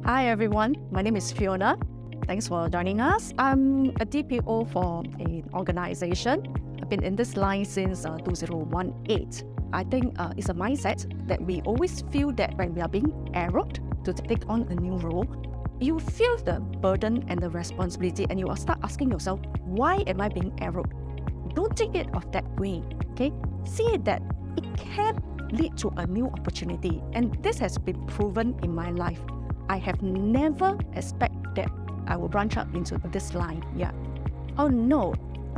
Hi everyone, my name is Fiona. Thanks for joining us. I'm a DPO for an organization. I've been in this line since 2018. I think it's a mindset that we always feel that when we are being arrowed to take on a new role, you feel the burden and the responsibility, and you will start asking yourself, why am I being arrowed? Don't take it of that way, okay? See it that it can lead to a new opportunity, and this has been proven in my life. I have never expected that I will branch out into this line. Oh no,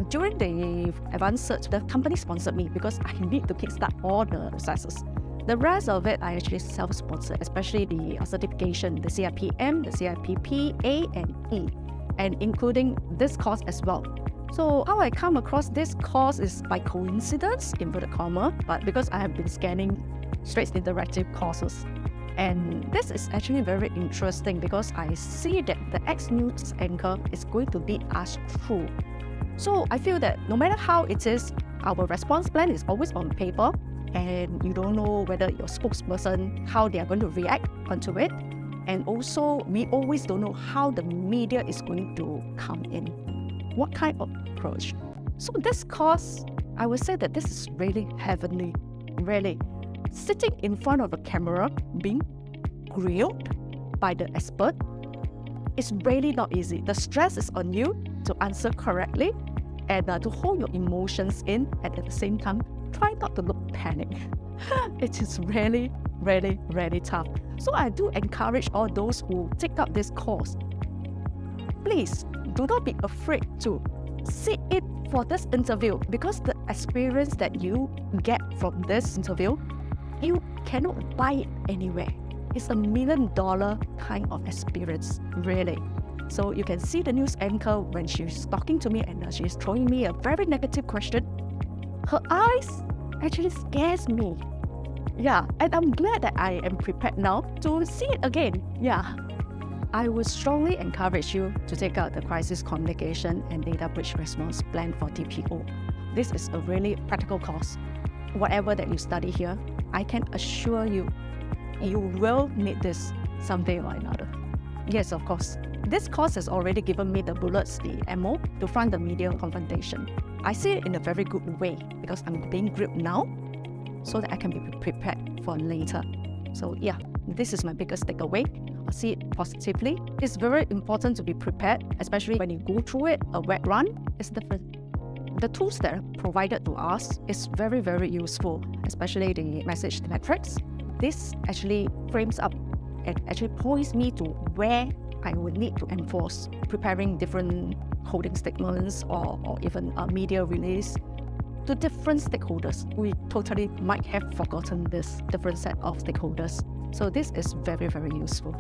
during the advanced search, the company sponsored me because I need to kickstart all the processes. The rest of it, I actually self-sponsored, especially the certification, the CIPM, the CIPP, A and E, and including this course as well. So how I come across this course is by coincidence, inverted comma, but because I have been scanning Straits interactive courses. And this is actually very interesting because I see that the ex-news anchor is going to lead us through. So I feel that no matter how it is, our response plan is always on paper, and you don't know whether your spokesperson, how they are going to react onto it. And also, we always don't know how the media is going to come in. What kind of approach? So this course, I would say that this is really heavenly, really. Sitting in front of a camera, being grilled by the expert, is really not easy. The stress is on you to answer correctly and to hold your emotions in, and at the same time, try not to look panicked. It is really, really, really tough. So I do encourage all those who take up this course, please do not be afraid to sit in for this interview, because the experience that you get from this interview, you cannot buy it anywhere. It's $1 million kind of experience, really. So you can see the news anchor when she's talking to me and she's throwing me a very negative question. Her eyes actually scares me. And I'm glad that I am prepared now to see it again. I would strongly encourage you to take out the Crisis Communication and Data Breach Response Plan for DPO. This is a really practical course. Whatever that you study here, I can assure you, you will need this someday or another. Yes, of course. This course has already given me the bullets, the ammo, to front the media confrontation. I see it in a very good way because I'm being grilled now so that I can be prepared for later. So this is my biggest takeaway. I see it positively. It's very important to be prepared, especially when you go through it. A wet run is different. The tools that are provided to us is very, very useful, especially the message metrics. This actually frames up and actually points me to where I would need to enforce, preparing different holding statements or even a media release to different stakeholders. We totally might have forgotten this different set of stakeholders. So this is very, very useful.